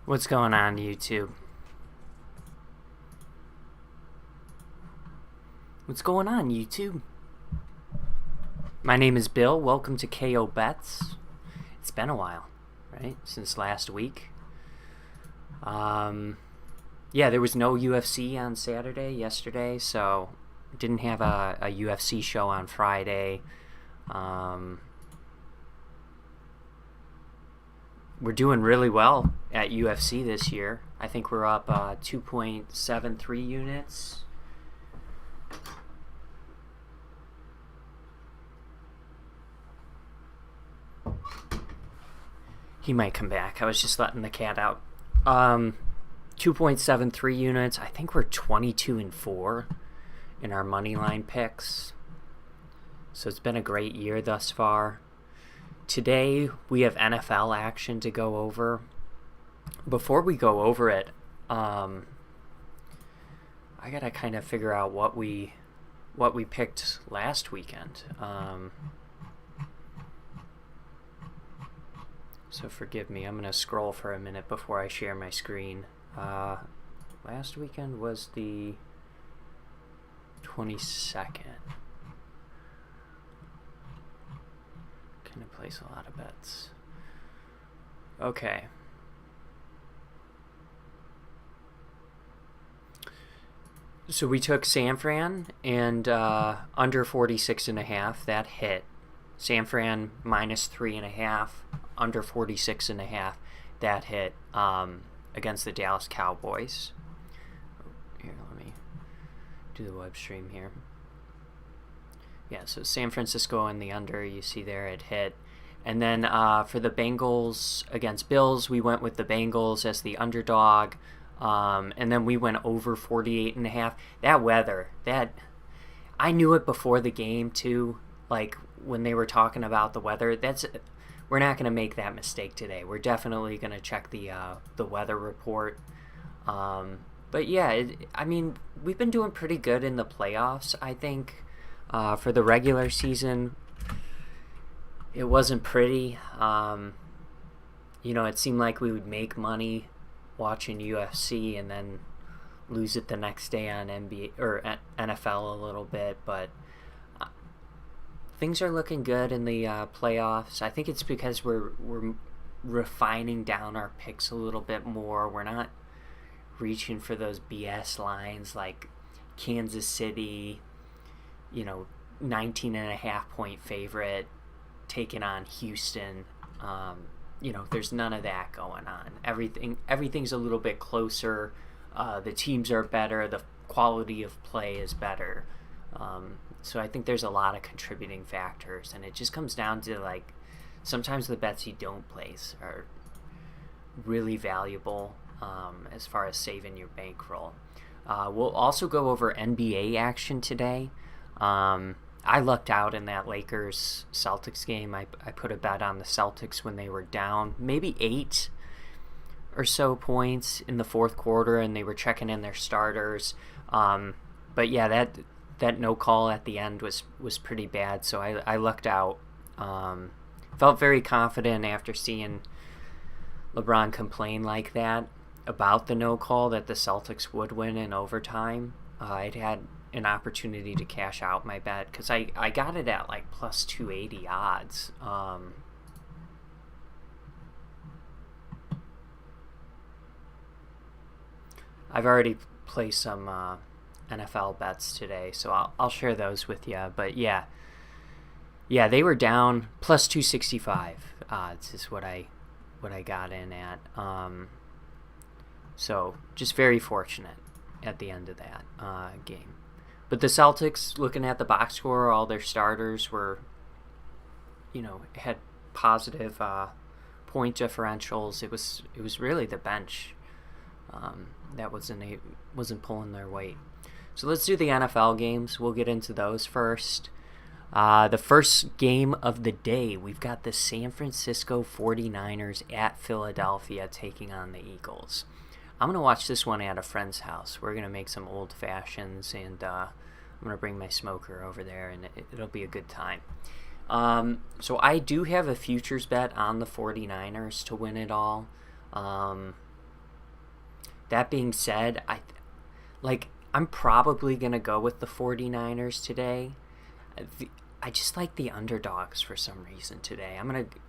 What's going on, YouTube? What's going on, YouTube? My name is Bill. Welcome to KO Bets. It's been a while, right? Since last week. Yeah, there was no UFC on yesterday, so didn't have a UFC show on Friday. We're doing really well at UFC this year. I think we're up 2.73 units. He might come back. I was just letting the cat out. 2.73 units. I think we're 22-4 in our money line picks. So it's been a great year thus far. Today we have NFL action to go over. Before we go over it, I gotta kind of figure out what we picked last weekend. So forgive me, I'm gonna scroll for a minute before I share my screen. Last weekend was the 22nd. Gonna place a lot of bets. Okay. So we took San Fran and under 46.5. That hit. San Fran minus 3.5, under 46.5. That hit against the Dallas Cowboys. Here, let me do the web stream here. Yeah, so San Francisco and the under, you see there, it hit. And then for the Bengals against Bills, we went with the Bengals as the underdog. And then we went over 48.5. That weather, I knew it before the game too. Like when they were talking about the weather, we're not going to make that mistake today. We're definitely going to check the weather report. But yeah, I mean, we've been doing pretty good in the playoffs, I think. For the regular season, it wasn't pretty. It seemed like we would make money watching UFC and then lose it the next day on NBA or NFL a little bit. But things are looking good in the playoffs. I think it's because we're refining down our picks a little bit more. We're not reaching for those BS lines like Kansas City, 19.5 point favorite taking on Houston. There's none of that going on. Everything's a little bit closer. The teams are better. The quality of play is better. So I think there's a lot of contributing factors, and it just comes down to like sometimes the bets you don't place are really valuable as far as saving your bankroll. We'll also go over NBA action today. I lucked out in that Lakers-Celtics game. I put a bet on the Celtics when they were down maybe 8 or so points in the fourth quarter, and they were checking in their starters. But yeah, that no call at the end was pretty bad, so I lucked out. Felt very confident after seeing LeBron complain like that about the no call that the Celtics would win in overtime. I'd had an opportunity to cash out my bet because I got it at like plus 280 odds. I've already placed some NFL bets today, so I'll share those with you. But yeah, they were down plus 265 odds is what I got in at. So just very fortunate at the end of that game. But the Celtics, looking at the box score, all their starters were, had positive point differentials. It was really the bench that wasn't pulling their weight. So let's do the NFL games. We'll get into those first. The first game of the day, we've got the San Francisco 49ers at Philadelphia taking on the Eagles. I'm going to watch this one at a friend's house. We're going to make some old fashions, and I'm going to bring my smoker over there, and it'll be a good time. So I do have a futures bet on the 49ers to win it all. That being said, I'm probably going to go with the 49ers today. I just like the underdogs for some reason today.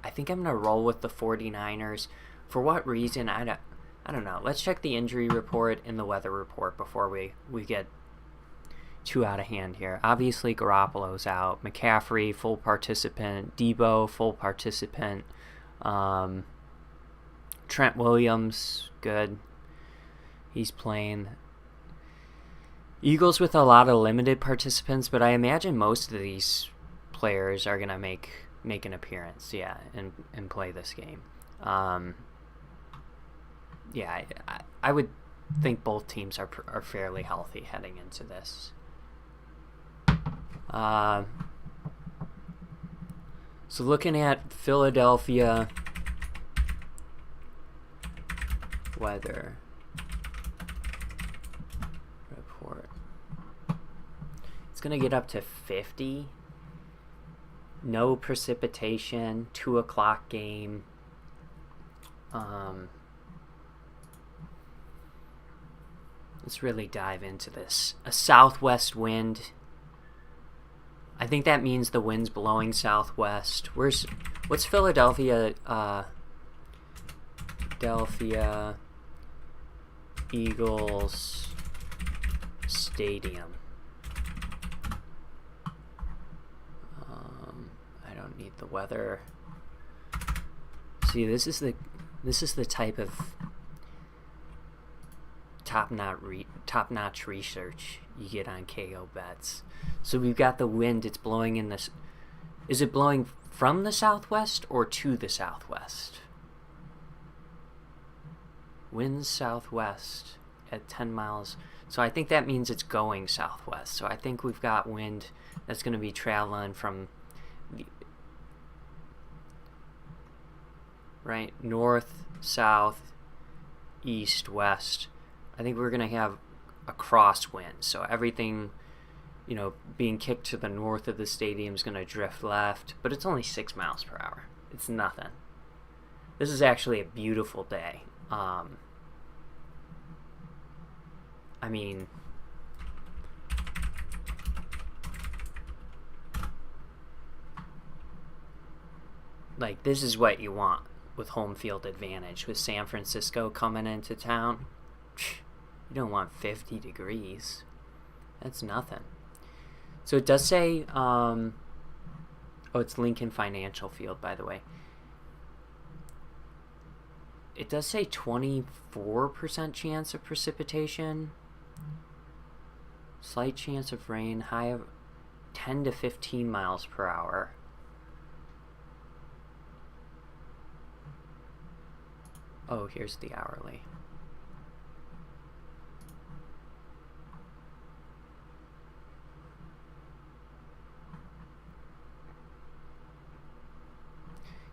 I think I'm going to roll with the 49ers. For what reason, I don't know. Let's check the injury report and the weather report before we get too out of hand here. Obviously, Garoppolo's out. McCaffrey, full participant. Debo, full participant. Trent Williams, good. He's playing. Eagles with a lot of limited participants, but I imagine most of these players are going to make an appearance, and play this game. I would think both teams are fairly healthy heading into this. So looking at Philadelphia weather report, it's going to get up to 50. No precipitation, 2 o'clock game. Let's really dive into this. A southwest wind. I think that means the wind's blowing southwest. What's Philadelphia? Philadelphia Eagles Stadium. I don't need the weather. See, this is the type of top-notch research you get on KO bets. So we've got the wind. It's blowing in this. Is it blowing from the southwest or to the southwest? Winds southwest at 10 miles. So I think that means it's going southwest. So I think we've got wind that's going to be traveling from north, south, east, west. I think we're going to have a crosswind. So everything, being kicked to the north of the stadium is going to drift left. But it's only 6 miles per hour. It's nothing. This is actually a beautiful day. This is what you want. with home field advantage. With San Francisco coming into town, you don't want 50 degrees. That's nothing. So it does say, it's Lincoln Financial Field, by the way. It does say 24% chance of precipitation. Slight chance of rain, high of 10 to 15 miles per hour. Oh, here's the hourly.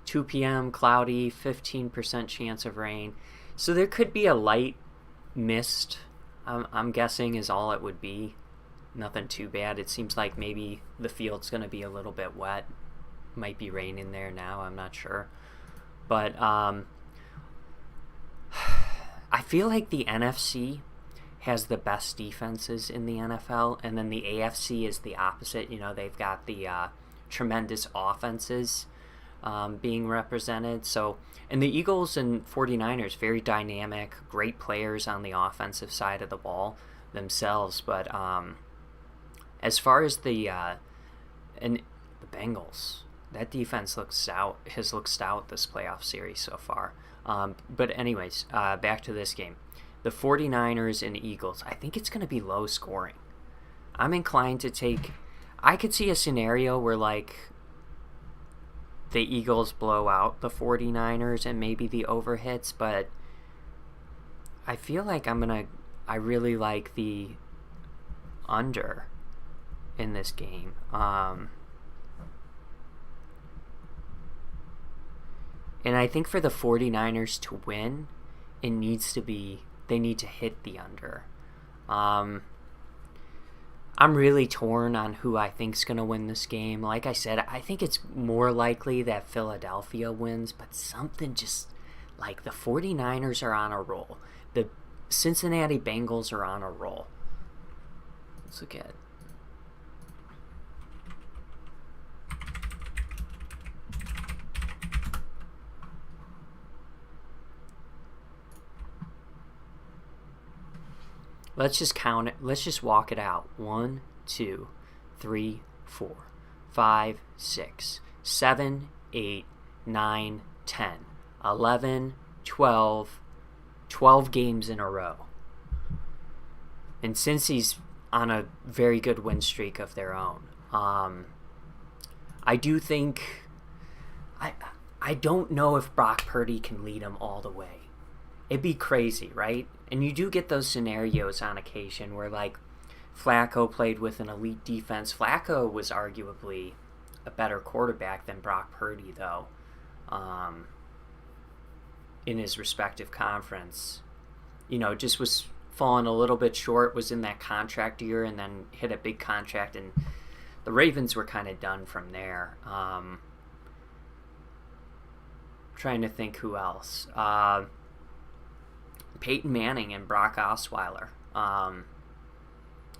(2 p.m. cloudy, 15% chance of rain). So there could be a light mist, I'm guessing, is all it would be. Nothing too bad. It seems like maybe the field's going to be a little bit wet. Might be raining there now, I'm not sure. But I feel like the NFC has the best defenses in the NFL, and then the AFC is the opposite. You know, they've got the tremendous offenses being represented. So, and the Eagles and 49ers, very dynamic, great players on the offensive side of the ball themselves. But as far as the Bengals, that defense has looked stout this playoff series so far. But anyways, back to this game. The 49ers and Eagles, I think it's going to be low scoring. I'm inclined to take... I could see a scenario where, like, the Eagles blow out the 49ers and maybe the overhits, but I feel like I really like the under in this game. And I think for the 49ers to win, they need to hit the under. I'm really torn on who I think's going to win this game. Like I said, I think it's more likely that Philadelphia wins, but something just like the 49ers are on a roll. The Cincinnati Bengals are on a roll. Let's look at it. Let's just count it. Let's just walk it out. 1, 2, 3, 4, 5, 6, 7, 8, 9, 10, 11, 12 games in a row. And Cincy's on a very good win streak of their own. I do think... I don't know if Brock Purdy can lead them all the way. It'd be crazy, right? And you do get those scenarios on occasion where, like, Flacco played with an elite defense. Flacco was arguably a better quarterback than Brock Purdy, though, in his respective conference. You know, just was falling a little bit short, was in that contract year, and then hit a big contract, and the Ravens were kind of done from there. Trying to think who else. Peyton Manning and Brock Osweiler.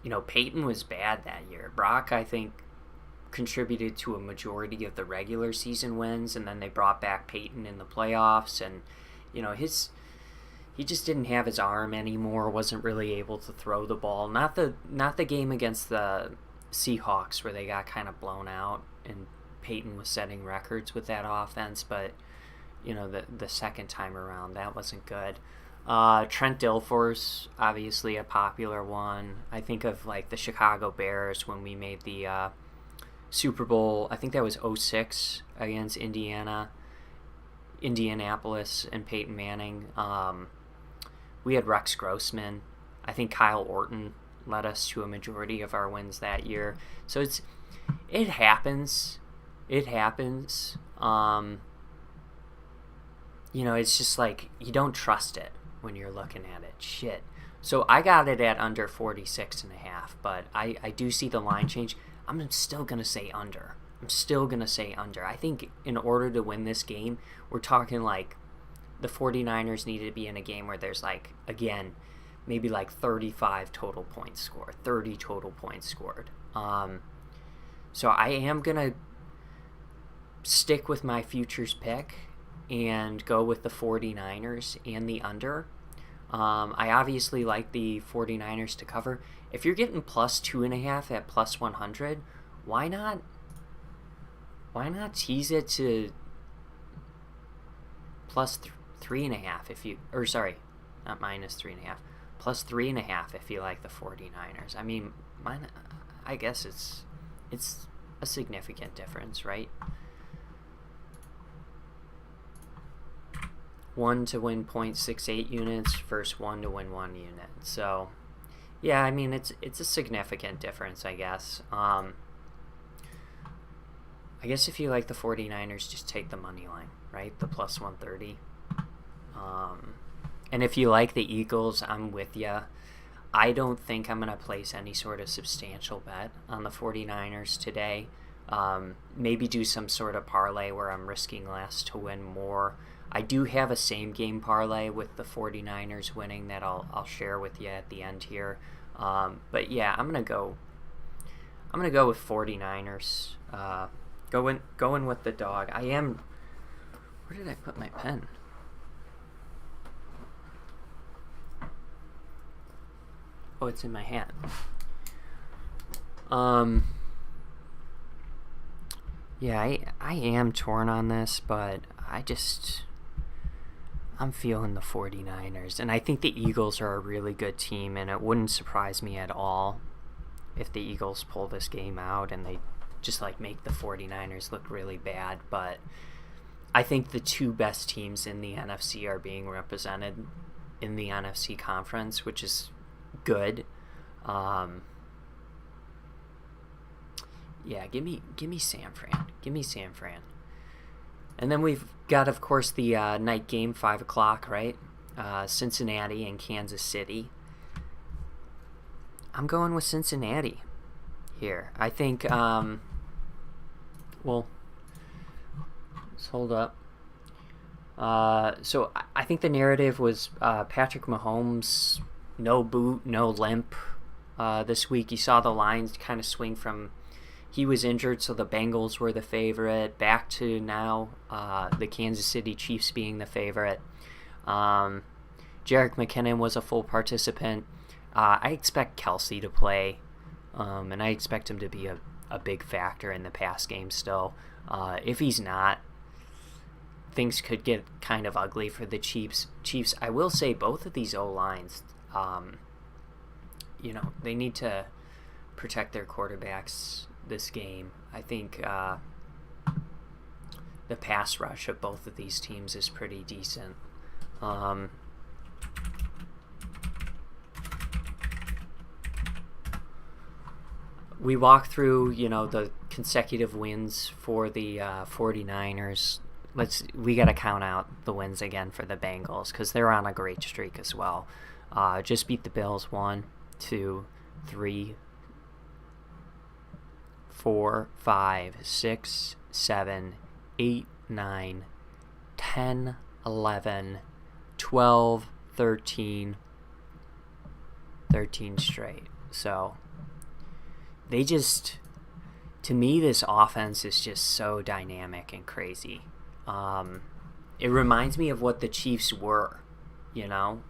You know, Peyton was bad that year. Brock, I think, contributed to a majority of the regular season wins, and then they brought back Peyton in the playoffs, and, you know, he just didn't have his arm anymore, wasn't really able to throw the ball. Not the game against the Seahawks where they got kind of blown out, and Peyton was setting records with that offense, but, you know, the second time around, that wasn't good. Trent Dilfer's obviously a popular one. I think of, like, the Chicago Bears when we made the Super Bowl. I think that was 2006 against Indianapolis and Peyton Manning. We had Rex Grossman. I think Kyle Orton led us to a majority of our wins that year. So it happens. It happens. You know, it's just like you don't trust it when you're looking at it. Shit. So I got it at under 46.5, but I do see the line change. I'm still going to say under. I think in order to win this game, we're talking like the 49ers need to be in a game where there's, like, again, maybe like 35 total points scored, 30 total points scored. So I am going to stick with my futures pick, and go with the 49ers and the under. I obviously like the 49ers to cover. If you're getting plus 2.5 at plus 100, why not tease it to plus 3.5 if you, or sorry, not minus 3.5, plus 3.5 if you like the 49ers. I mean, I guess it's a significant difference, right? 1 to win 0.68 units versus 1 to win 1 unit. So, yeah, I mean, it's a significant difference, I guess. I guess if you like the 49ers, just take the money line, right? The plus 130. And if you like the Eagles, I'm with you. I don't think I'm going to place any sort of substantial bet on the 49ers today. Maybe do some sort of parlay where I'm risking less to win more. I do have a same game parlay with the 49ers winning that I'll share with you at the end here. But yeah, I'm gonna go with 49ers. Going with the dog. Where did I put my pen? Oh, it's in my hand. Yeah, I am torn on this, but I'm feeling the 49ers, and I think the Eagles are a really good team, and it wouldn't surprise me at all if the Eagles pull this game out and they just make the 49ers look really bad. But I think the two best teams in the NFC are being represented in the NFC conference, which is good. Yeah, give me San Fran. Give me San Fran. And then we've got, of course, the night game, 5 o'clock, right? Cincinnati and Kansas City. I'm going with Cincinnati here. I think, well, let's hold up. So I think the narrative was Patrick Mahomes, no boot, no limp this week. You saw the lines kind of swing from he was injured, so the Bengals were the favorite, back to now the Kansas City Chiefs being the favorite. Jerick McKinnon was a full participant. I expect Kelsey to play, and I expect him to be a big factor in the pass game still. If he's not, things could get kind of ugly for the Chiefs. I will say both of these O-lines, they need to protect their quarterbacks this game. I think the pass rush of both of these teams is pretty decent. We walk through, the consecutive wins for the 49ers. We got to count out the wins again for the Bengals because they're on a great streak as well. Just beat the Bills 1, 2, 3, 4, 5, 6, 7, 8, 9, 10, 11, 12, 13 straight. So to me, this offense is just so dynamic and crazy. It reminds me of what the Chiefs were, when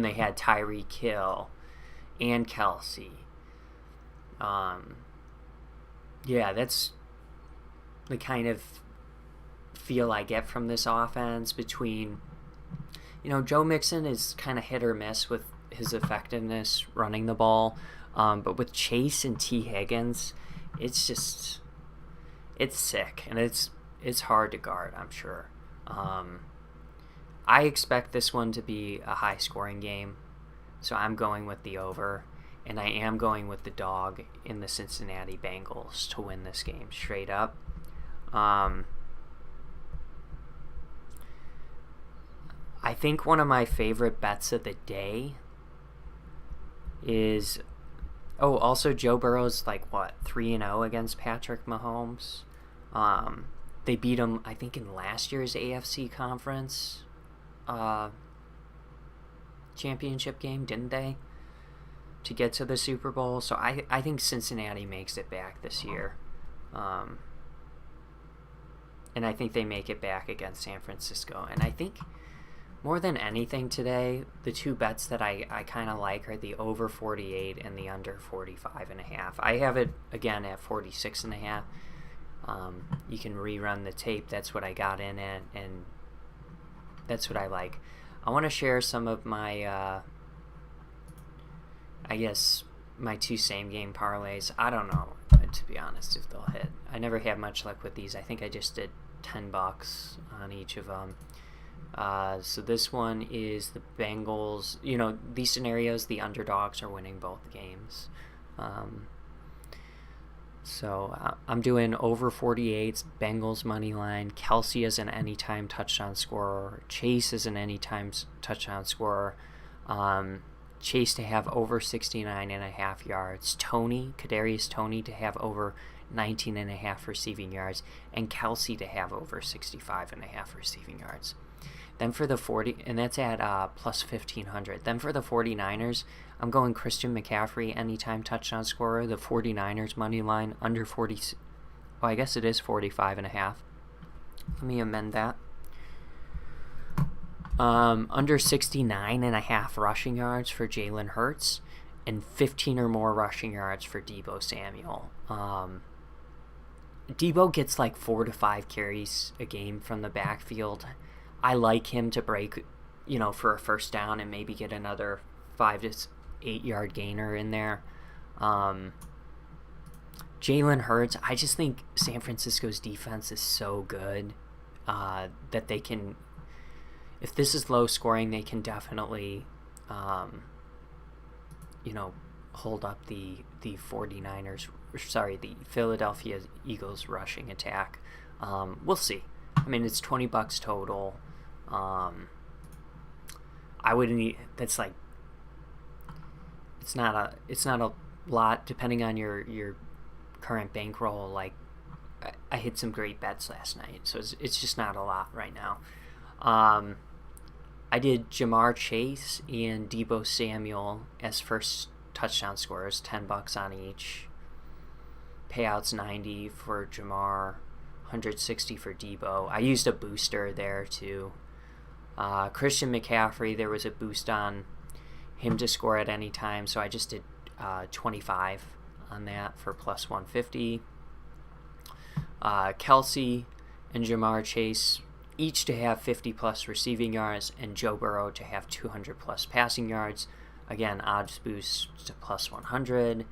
they had Tyreek Hill and Kelsey. That's the kind of feel I get from this offense between, Joe Mixon is kind of hit or miss with his effectiveness running the ball. But with Chase and T. Higgins, it's sick, and it's hard to guard, I'm sure. I expect this one to be a high-scoring game, so I'm going with the over, and I am going with the dog in the Cincinnati Bengals to win this game straight up. I think one of my favorite bets of the day is... Oh, also Joe Burrow's 3-0 against Patrick Mahomes. They beat him, I think, in last year's AFC Conference championship game, didn't they? To get to the Super Bowl. So I think Cincinnati makes it back this year. and I think they make it back against San Francisco. And I think more than anything today, the two bets that I kind of like are the over 48 and the under 45.5. I have it again at 46.5. You can rerun the tape. That's what I got in it, and that's what I like. I want to share some of my, I guess, my two same game parlays. I don't know, to be honest, if they'll hit. I never had much luck with these. I think I just did $10 on each of them. So this one is the Bengals. You know, these scenarios, the underdogs are winning both games. So I'm doing over 48, Bengals money line, Kelsey as an anytime touchdown scorer, Chase as an anytime touchdown scorer, Chase to have over 69.5 yards, Kadarius Toney to have over 19.5 receiving yards, and Kelsey to have over 65.5 receiving yards. Then for the 40, and that's at plus 1,500. Then for the 49ers, I'm going Christian McCaffrey, anytime touchdown scorer. The 49ers money line under 40. Well, I guess it is 45.5. Let me amend that. Under 69.5 rushing yards for Jalen Hurts, and 15 or more rushing yards for Deebo Samuel. Deebo gets like 4 to 5 carries a game from the backfield. I like him to break, for a first down and maybe get another 5 to 8 yard gainer in there. Jalen Hurts, I just think San Francisco's defense is so good that they can, if this is low scoring, they can definitely, hold up the 49ers, the Philadelphia Eagles rushing attack. We'll see. I mean, it's $20 total. I wouldn't need, that's like, it's not a lot depending on your current bankroll. Like, I hit some great bets last night, so it's just not a lot right now. I did Jamar Chase and Deebo Samuel as first touchdown scorers, $10 on each. Payouts 90 for Jamar, 160 for Deebo. I used a booster there too. Christian McCaffrey, there was a boost on him to score at any time, so I just did 25 on that for plus 150. Kelsey and Jamar Chase each to have 50 plus receiving yards, and Joe Burrow to have 200 plus passing yards. Again, odds boost to plus 100,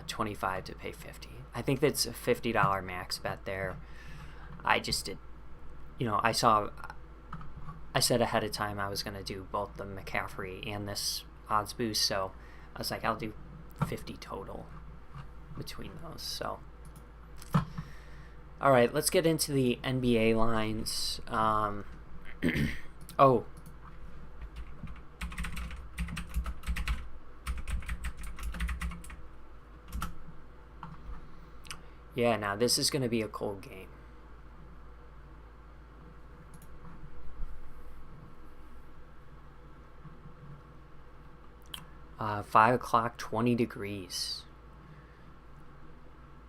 25 to pay 50. I think that's a $50 max bet there. I just did, I said ahead of time I was going to do both the McCaffrey and this odds boost, so I was like, I'll do 50 total between those. So, all right, let's get into the NBA lines. Yeah, now this is going to be a cold game. Uh, 5 o'clock, 20 degrees.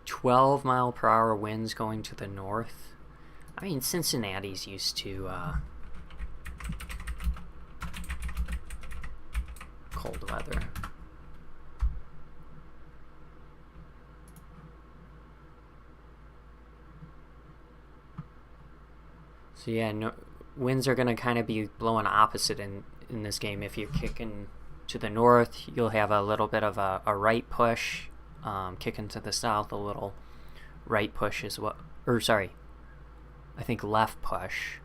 12 mile per hour winds going to the north. I mean, Cincinnati's used to cold weather. So yeah, winds are going to kind of be blowing opposite in this game. If you're kicking to the north, you'll have a little bit of a right push. Kicking to the south, a little right push as well. I think left push.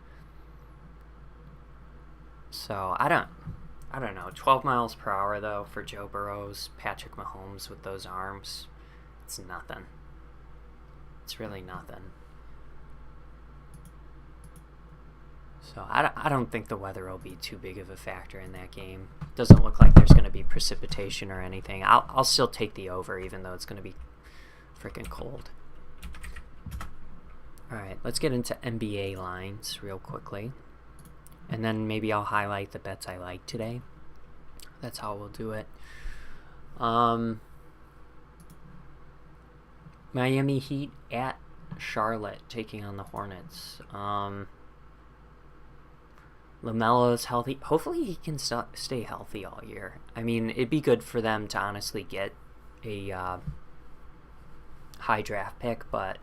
So I don't know. 12 miles per hour though for Joe Burrow's Patrick Mahomes with those arms. It's nothing. It's really nothing. So I don't think the weather will be too big of a factor in that game. Doesn't look like there's going to be precipitation or anything. I'll still take the over even though it's going to be freaking cold. All right, let's get into NBA lines real quickly. And then maybe I'll highlight the bets I like today. That's how we'll do it. Miami Heat at Charlotte taking on the Hornets. LaMelo's healthy. Hopefully he can stay healthy all year. I mean, it'd be good for them to honestly get a high draft pick, but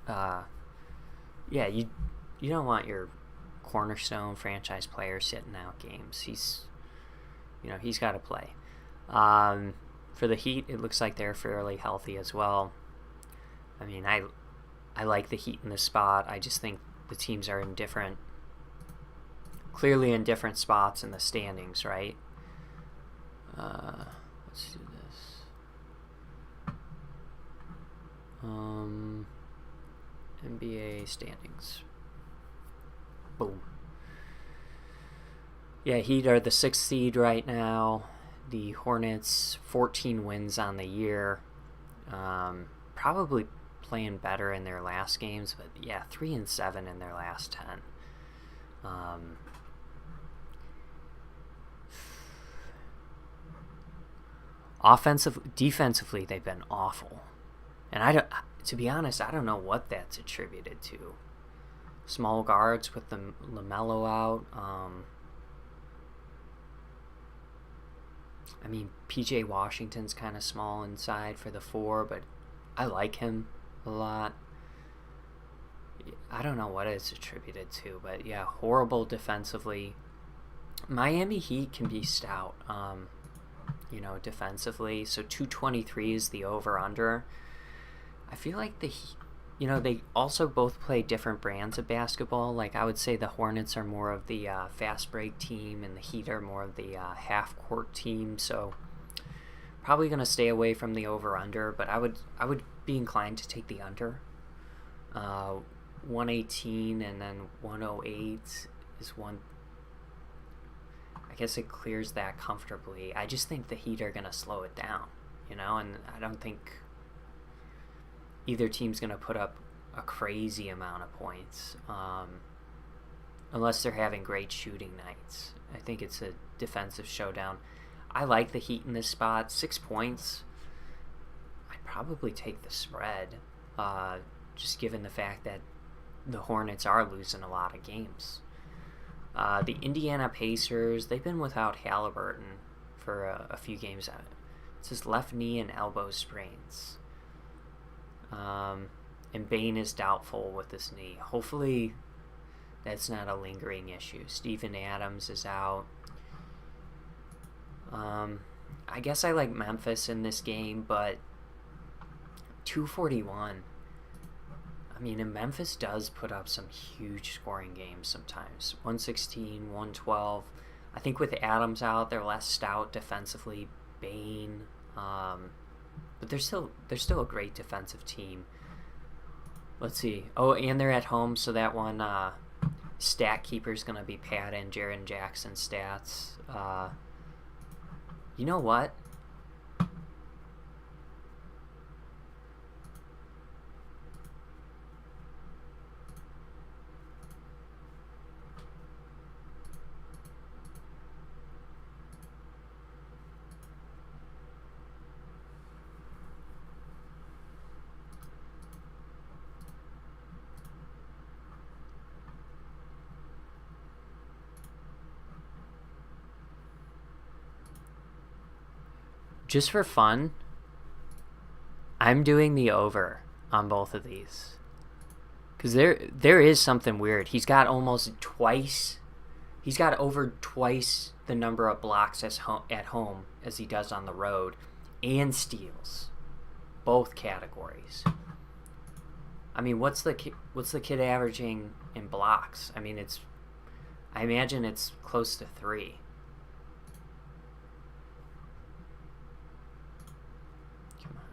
yeah, you don't want your cornerstone franchise player sitting out games. He's got to play. For the Heat, it looks like they're fairly healthy as well. I mean, I like the Heat in this spot. I just think the teams are clearly in different spots in the standings, right? Let's do this. NBA standings. Boom. Yeah, Heat are the 6th seed right now. The Hornets, 14 wins on the year. Probably playing better in their last games, but yeah, 3-7 in their last 10. Defensively, they've been awful, and to be honest, I don't know what that's attributed to. Small guards with the LaMelo out. I mean, PJ Washington's kind of small inside for the 4, but I like him a lot. I don't know what it's attributed to, but yeah, horrible defensively. Miami Heat can be stout, defensively. So 223 is the over-under. I feel like the Heat, they also both play different brands of basketball. Like, I would say the Hornets are more of the fast break team, and the Heat are more of the half-court team. So probably going to stay away from the over-under, but I would be inclined to take the under. 118 and then 108 is one. I guess it clears that comfortably. I just think the Heat are going to slow it down, and I don't think either team's going to put up a crazy amount of points unless they're having great shooting nights. I think it's a defensive showdown. I like the Heat in this spot. 6 points. I'd probably take the spread, just given the fact that the Hornets are losing a lot of games. The Indiana Pacers, they've been without Halliburton for a few games. It's his left knee and elbow sprains. And Bane is doubtful with his knee. Hopefully that's not a lingering issue. Steven Adams is out. I guess I like Memphis in this game, but 241. I mean, and Memphis does put up some huge scoring games sometimes. 116, 112. I think with Adams out, they're less stout defensively. Bane, but they're still a great defensive team. Let's see. Oh, and they're at home, so that one stat keeper's gonna be padding Jaren Jackson stats. You know what? Just for fun, I'm doing the over on both of these. Because there is something weird. He's got over twice the number of blocks at home as he does on the road, and steals. Both categories. I mean, what's the kid averaging in blocks? I mean, I imagine it's close to 3. Come on.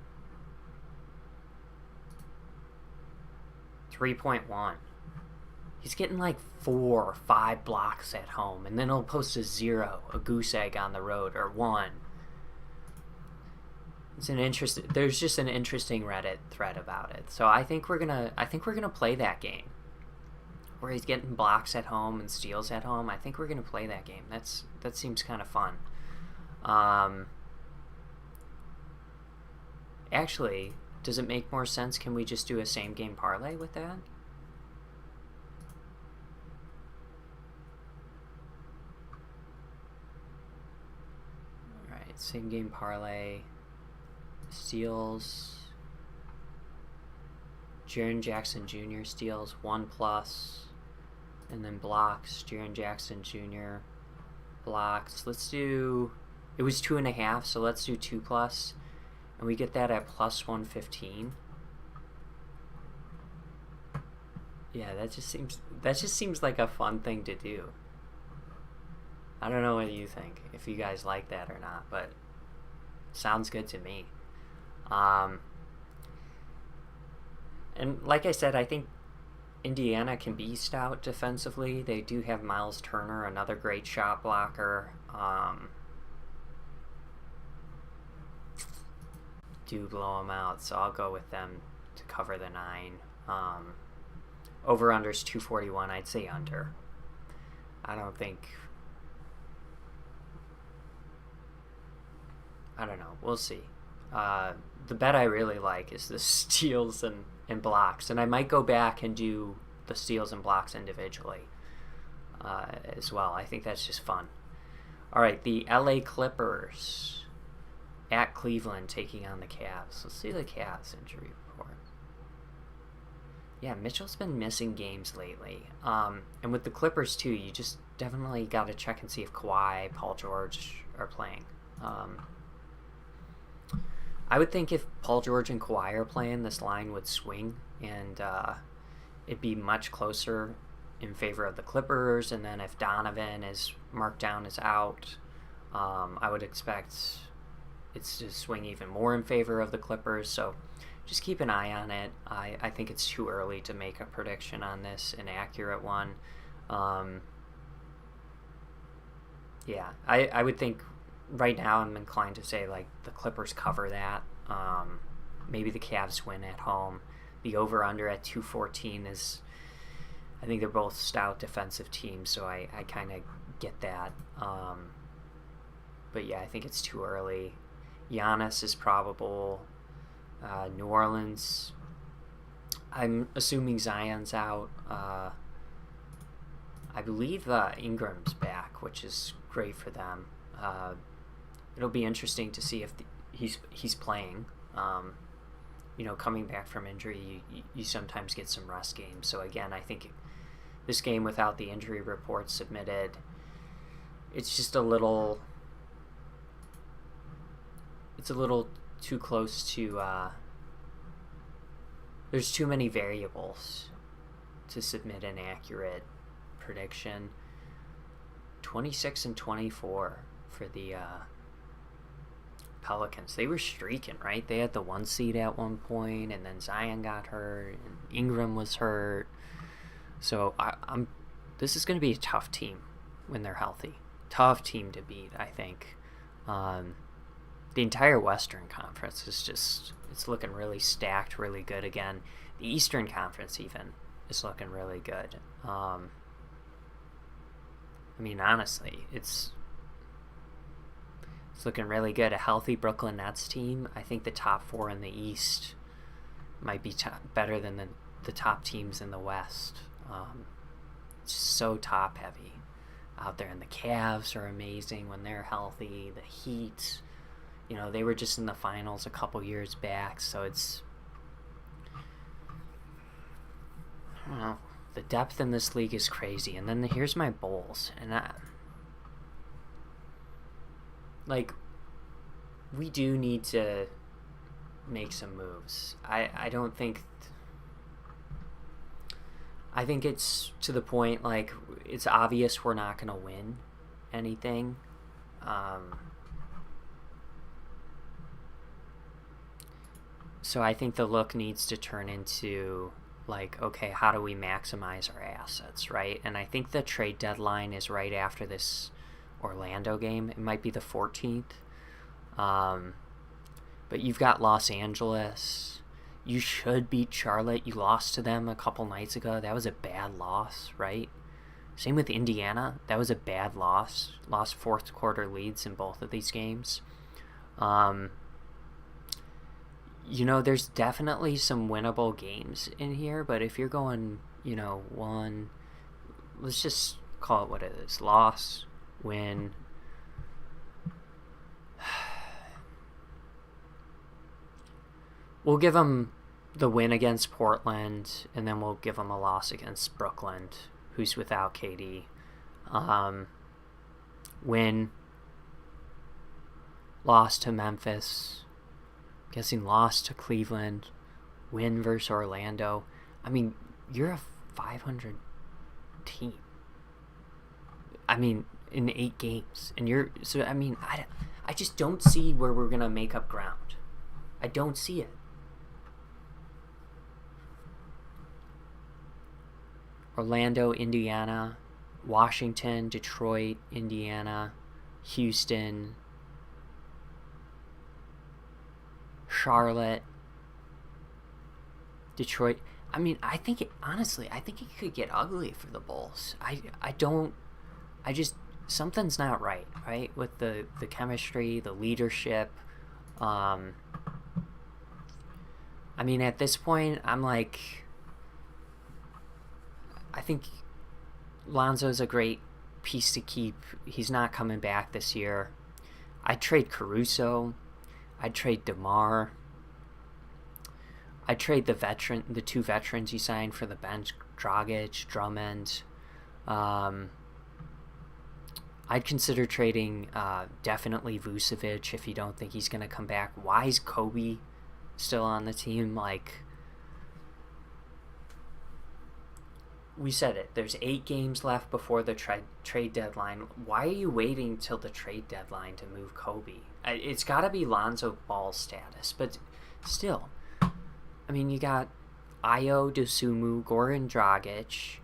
3.1. He's getting like 4 or 5 blocks at home, and then he'll post a 0, a goose egg on the road, or 1. There's just an interesting Reddit thread about it. So I think we're gonna play that game where he's getting blocks at home and steals at home. I think we're gonna play that game. That seems kind of fun. Actually, Does it make more sense? Can we just do a same game parlay with that? Alright, same game parlay. Steals. Jaren Jackson Jr. steals 1+. And then blocks. Jaren Jackson Jr. blocks. Let's do... It was 2.5, so let's do 2+. And we get that at +115. Yeah, that just seems like a fun thing to do. I don't know what you think, if you guys like that or not, but sounds good to me. And like I said, I think Indiana can be stout defensively. They do have Miles Turner, another great shot blocker. Do blow them out, so I'll go with them to cover the 9. Over-under's 241. I'd say under. I don't know. We'll see. The bet I really like is the steals and blocks, and I might go back and do the steals and blocks individually as well. I think that's just fun. All right, the LA Clippers at Cleveland taking on the Cavs. Let's see the Cavs injury report. Yeah, Mitchell's been missing games lately. And with the Clippers too, you just definitely got to check and see if Kawhi, Paul George are playing. I would think if Paul George and Kawhi are playing, this line would swing, and it'd be much closer in favor of the Clippers. And then if Donovan is marked down as out, I would expect it's to swing even more in favor of the Clippers. So just keep an eye on it. I think it's too early to make a prediction on this, an accurate one. Yeah, I would think right now I'm inclined to say like the Clippers cover that. Maybe the Cavs win at home. The over-under at 214 is, I think they're both stout defensive teams, so I kind of get that. But yeah, I think it's too early. Giannis is probable. New Orleans, I'm assuming Zion's out. I believe Ingram's back, which is great for them. It'll be interesting to see if he's playing. Coming back from injury, you sometimes get some rest games. So again, I think this game without the injury report submitted, it's just a little too close to there's too many variables to submit an accurate prediction. 26-24 for the Pelicans. They were streaking, right? They had the 1 seed at one point, and then Zion got hurt, and Ingram was hurt. So this is going to be a tough team when they're healthy. Tough team to beat, I think. The entire Western Conference is it's looking really stacked, really good again. The Eastern Conference even is looking really good. Honestly, it's looking really good. A healthy Brooklyn Nets team. I think the top 4 in the East might be better than the top teams in the West. It's just so top heavy out there. And the Cavs are amazing when they're healthy. The Heat, they were just in the finals a couple years back, so it's, I don't know, the depth in this league is crazy. And then here's my Bulls, and we do need to make some moves. I don't think, I think it's to the point, like, it's obvious we're not going to win anything. So I think the look needs to turn into, like, okay, how do we maximize our assets, right? And I think the trade deadline is right after this Orlando game. It might be the 14th. But you've got Los Angeles. You should beat Charlotte. You lost to them a couple nights ago. That was a bad loss, right? Same with Indiana. That was a bad loss. Lost fourth quarter leads in both of these games. you know, there's definitely some winnable games in here, but if you're going, you know, one, let's just call it what it is: loss, win. We'll give them the win against Portland, and then we'll give them a loss against Brooklyn, who's without KD. Win, loss to Memphis, guessing loss to Cleveland, win versus Orlando. I mean, you're a 500 team. I mean, in 8 games, and you're so. I mean, I just don't see where we're gonna make up ground. I don't see it. Orlando, Indiana, Washington, Detroit, Indiana, Houston, Charlotte, Detroit. I mean, I think it could get ugly for the Bulls. I just, something's not right with the chemistry, the leadership. I mean, at this point, I'm like, I think Lonzo's a great piece to keep. He's not coming back this year. I'd trade Caruso. I'd trade DeMar. I'd trade the 2 veterans you signed for the bench, Dragic, Drummond. I'd consider trading definitely Vucevic if you don't think he's going to come back. Why is Kobe still on the team? Like, we said it. There's 8 games left before the trade deadline. Why are you waiting till the trade deadline to move Kobe? It's got to be Lonzo Ball status, but still. I mean, you got Ayo Dosunmu, Goran Dragic,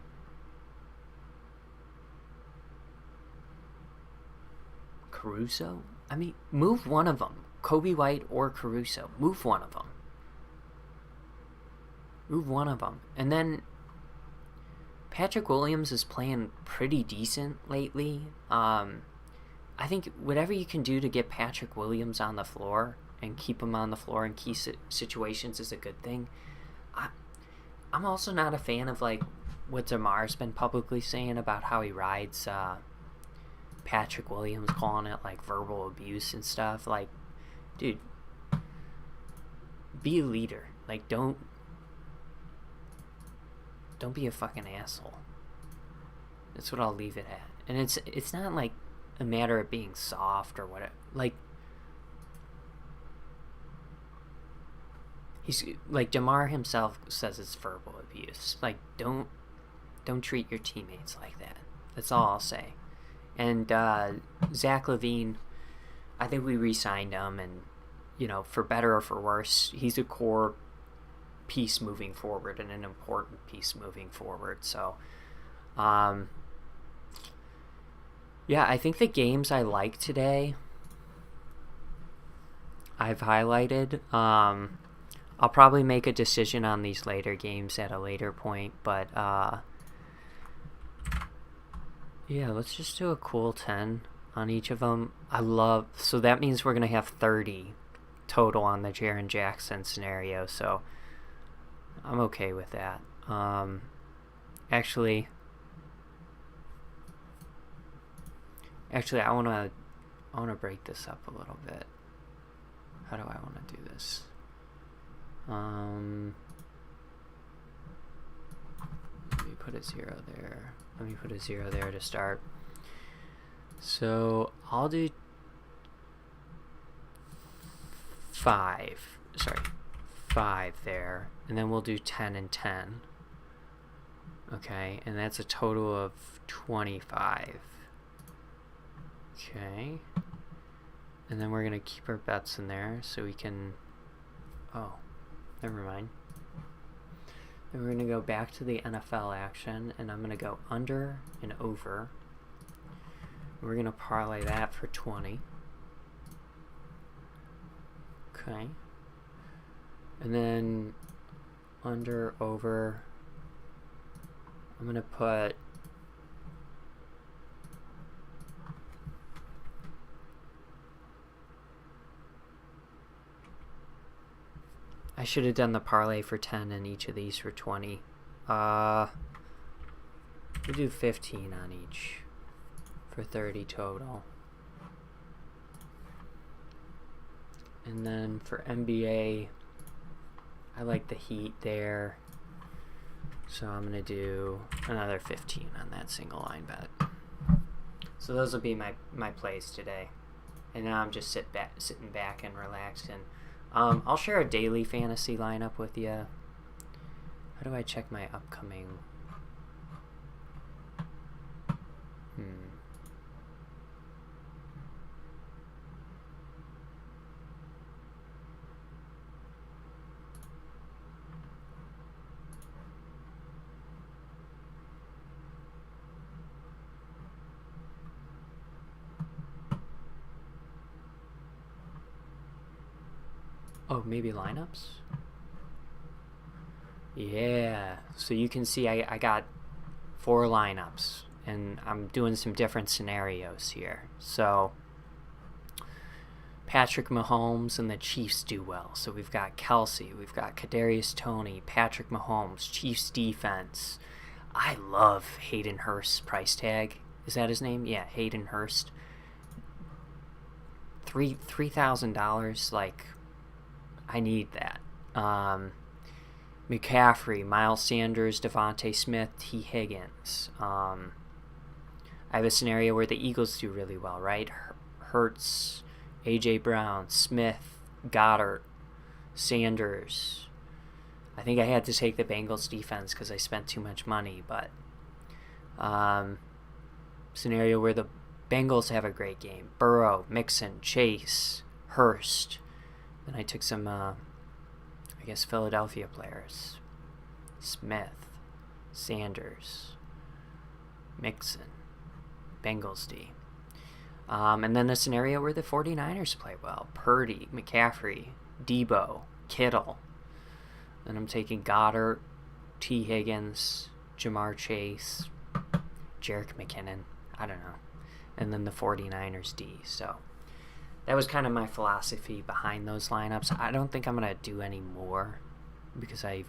Caruso. I mean, move one of them. Kobe White or Caruso. Move one of them. And then Patrick Williams is playing pretty decent lately. I think whatever you can do to get Patrick Williams on the floor and keep him on the floor in key situations is a good thing. I'm also not a fan of like what DeMar's been publicly saying about how he rides Patrick Williams, calling it like verbal abuse and stuff. Like, dude, be a leader. Like, don't be a fucking asshole. That's what I'll leave it at. And it's not like a matter of being soft or whatever. Like, he's like, DeMar himself says it's verbal abuse. Like, don't treat your teammates like that. That's all I'll say. And Zach LaVine, I think we re-signed him, and you know, for better or for worse, he's a core piece moving forward and an important piece moving forward. So yeah, I think the games I like today I've highlighted. I'll probably make a decision on these later games at a later point, but yeah, let's just do a cool 10 on each of them. So that means we're going to have 30 total on the Jaren Jackson scenario, so I'm okay with that. Actually, I want to break this up a little bit. How do I want to do this? Let me put a 0 there. Let me put a 0 there to start. So I'll do 5 there, and then we'll do 10 and 10. Okay, and that's a total of 25. Okay, and then we're gonna keep our bets in there so we can, oh, never mind. Then we're gonna go back to the NFL action, and I'm gonna go under and over. We're gonna parlay that for 20. Okay, and then under, over, I'm gonna put should have done the parlay for 10 and each of these for 20. We'll do 15 on each for 30 total. And then for NBA, I like the Heat there. So I'm going to do another 15 on that single line bet. So those will be my plays today. And now I'm just sitting back and relaxing. I'll share a daily fantasy lineup with you. How do I check my upcoming? Oh, maybe lineups? Yeah, so you can see I got 4 lineups, and I'm doing some different scenarios here. So Patrick Mahomes and the Chiefs do well. So we've got Kelsey, we've got Kadarius Toney, Patrick Mahomes, Chiefs defense. I love Hayden Hurst's price tag. Is that his name? Yeah, Hayden Hurst. $3,000, like, I need that. McCaffrey, Miles Sanders, Devontae Smith, T. Higgins. I have a scenario where the Eagles do really well, right? Hurts, A.J. Brown, Smith, Goddard, Sanders. I think I had to take the Bengals defense because I spent too much money, but scenario where the Bengals have a great game. Burrow, Mixon, Chase, Hurst. Then I took some, Philadelphia players. Smith, Sanders, Mixon, Bengals D. And then the scenario where the 49ers play well. Purdy, McCaffrey, Debo, Kittle. Then I'm taking Goddard, T. Higgins, Jamar Chase, Jerick McKinnon. I don't know. And then the 49ers D. So that was kind of my philosophy behind those lineups. I don't think I'm going to do any more because I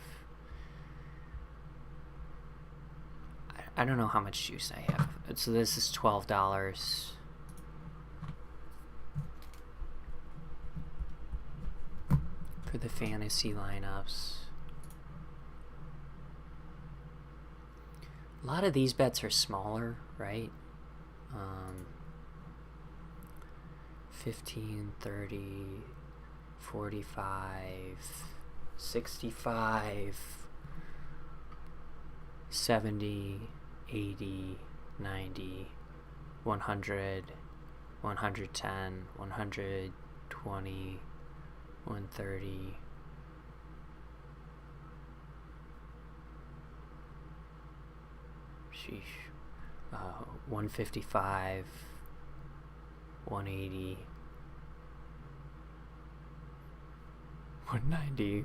don't know how much juice I have. So this is $12. For the fantasy lineups. A lot of these bets are smaller, right? 15, 30, 45, 65, 70, 80, 90, 100, 110, 120, 130. Sheesh. 155, 180, 190,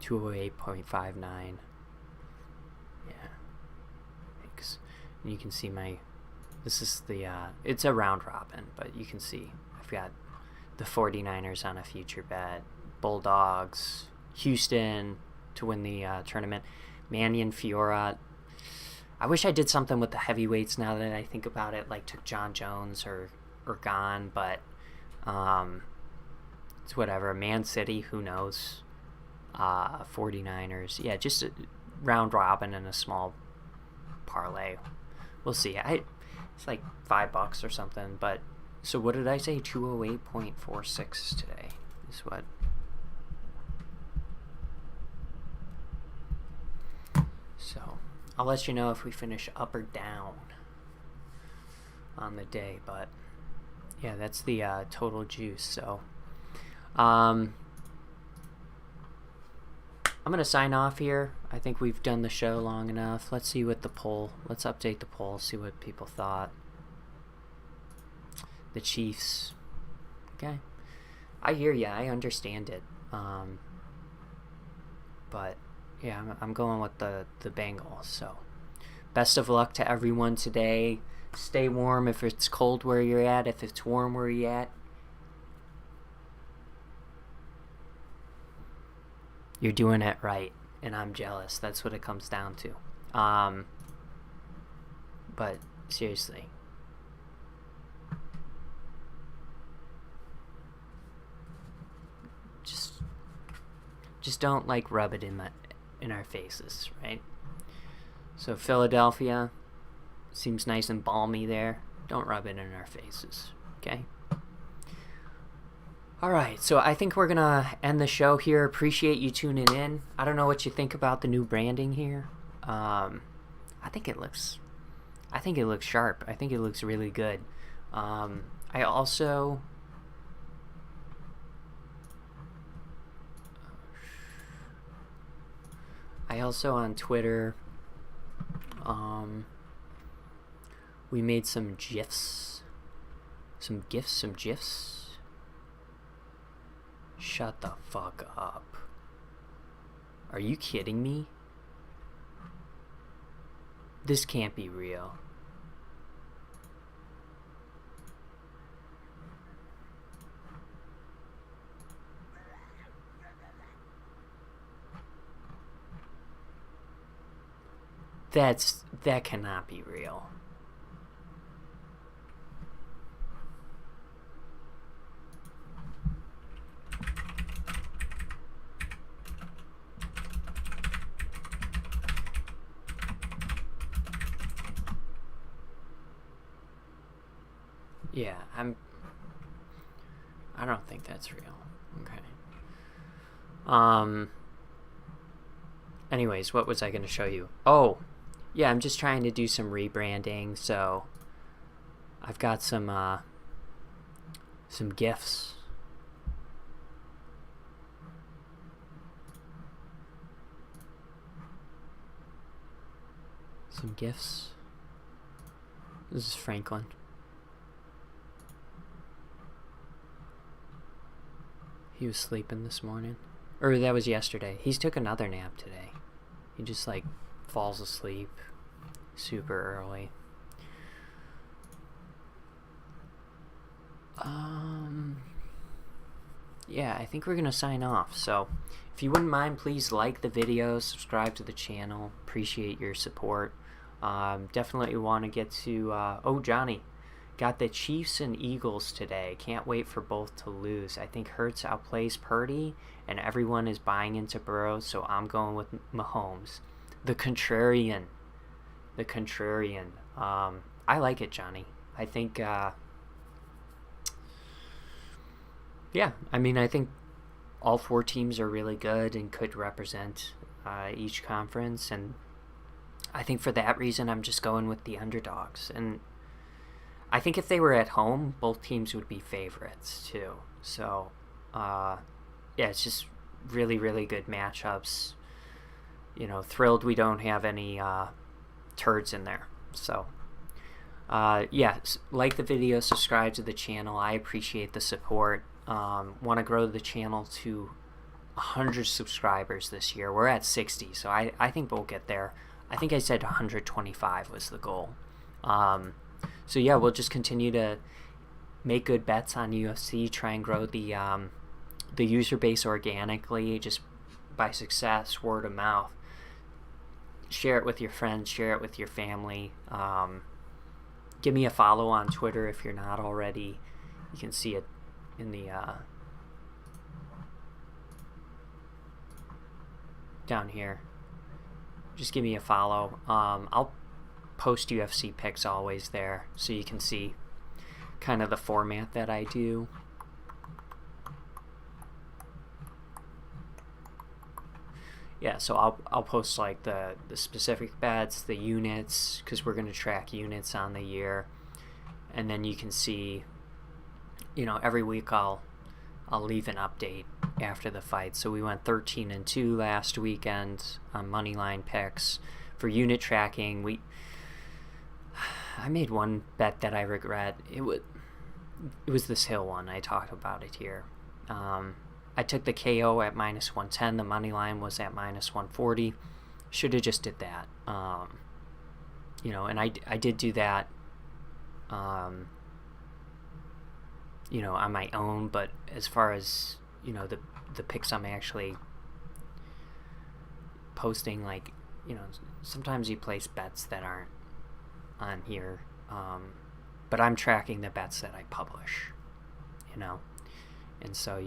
208.59. Yeah. Thanks. And you can see this is the, it's a round robin, but you can see I've got the 49ers on a future bet, Bulldogs, Houston to win the tournament, Mannion, Fiora. I wish I did something with the heavyweights now that I think about it, like took John Jones or Gone, but it's whatever. Man City, who knows? 49ers. Yeah, just a round robin and a small parlay. We'll see. It's like $5 or something, but so what did I say? 208.46 today is what. So I'll let you know if we finish up or down on the day, but yeah, that's the total juice. So I'm gonna sign off here. I think we've done the show long enough. Let's see what let's update the poll, see what people thought. The Chiefs. Okay, I hear ya, I understand it, but yeah, I'm going with the Bengals. So best of luck to everyone today. Stay warm if it's cold where you're at. If it's warm where you're at, you're doing it right, and I'm jealous. That's what it comes down to. But seriously, just don't like rub it in our faces, right? So Philadelphia seems nice and balmy there. Don't rub it in our faces, okay? Alright, so I think we're gonna end the show here. Appreciate you tuning in. I don't know what you think about the new branding here. I think it looks sharp. I think it looks really good. I also on Twitter, we made some GIFs. Some GIFs. Shut the fuck up. Are you kidding me? This can't be real. That cannot be real. Yeah, I don't think that's real. Okay. Anyways, what was I going to show you? Oh, yeah, I'm just trying to do some rebranding, so I've got some GIFs. Some GIFs. This is Franklin. He was sleeping this morning. Or that was yesterday. He's took another nap today. He just like falls asleep super early. Yeah, I think we're gonna sign off. So if you wouldn't mind, please like the video, subscribe to the channel. Appreciate your support. Definitely want to get to oh, Johnny got the Chiefs and Eagles today. Can't wait for both to lose. I think Hurts outplays Purdy, and everyone is buying into Burrow, so I'm going with Mahomes. The contrarian. I like it, Johnny. I think, yeah, I mean, I think all four teams are really good and could represent each conference, and I think for that reason, I'm just going with the underdogs. And I think if they were at home, both teams would be favorites too. So, yeah, it's just really, really good matchups. You know, thrilled we don't have any turds in there. So, yeah, like the video, subscribe to the channel. I appreciate the support. Want to grow the channel to 100 subscribers this year. We're at 60, so I think we'll get there. I think I said 125 was the goal. So yeah, we'll just continue to make good bets on UFC, try and grow the user base organically, just by success, word of mouth. Share it with your friends, share it with your family. Give me a follow on Twitter if you're not already. You can see it in the down here. Just give me a follow. I'll post UFC picks always there, so you can see kind of the format that I do. Yeah, so I'll post like the specific bets, the units, because we're going to track units on the year, and then you can see, you know, every week I'll leave an update after the fight. So we went 13-2 last weekend on moneyline picks. For unit tracking, I made one bet that I regret. It was this Hill one. I talked about it here. I took the KO at -110. The money line was at -140. Should have just did that. You know, and I did do that. You know, on my own. But as far as, you know, the picks I'm actually posting, like, you know, sometimes you place bets that aren't on here, but I'm tracking the bets that I publish, you know, and so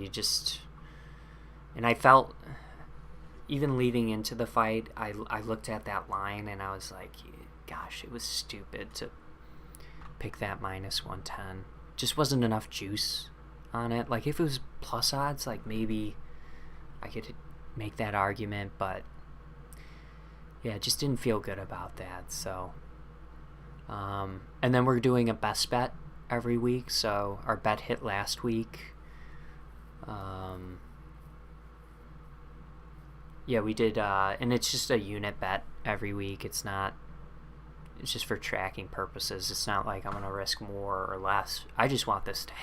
and I felt, even leading into the fight, I looked at that line and I was like, gosh, it was stupid to pick that minus 110. Just wasn't enough juice on it. Like, if it was plus odds, like, maybe I could make that argument, but yeah, just didn't feel good about that. So and then we're doing a best bet every week, so our bet hit last week. Yeah, we did, and it's just a unit bet every week. It's just for tracking purposes. It's not like I'm going to risk more or less. I just want this to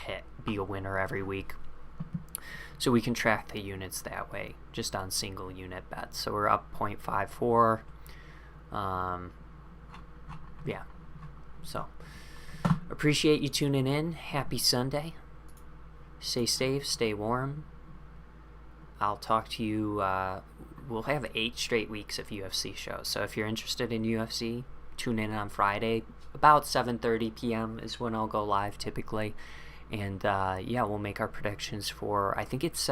be a winner every week, so we can track the units that way, just on single unit bets. So we're up 0.54. Yeah, so appreciate you tuning in. Happy Sunday. Stay safe, stay warm. I'll talk to you. We'll have 8 straight weeks of UFC shows, so if you're interested in UFC, tune in on Friday. About 7:30 p.m. is when I'll go live typically. And yeah, we'll make our predictions for, I think it's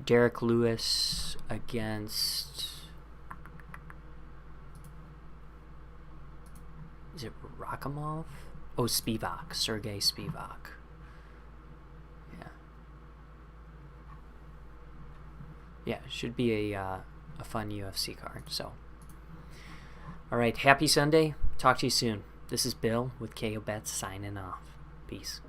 Derek Lewis against, is it Rakhimov? Oh, Spivak, Sergey Spivak. Yeah, it should be a fun UFC card. So, all right, happy Sunday. Talk to you soon. This is Bill with KO Bets signing off. Peace.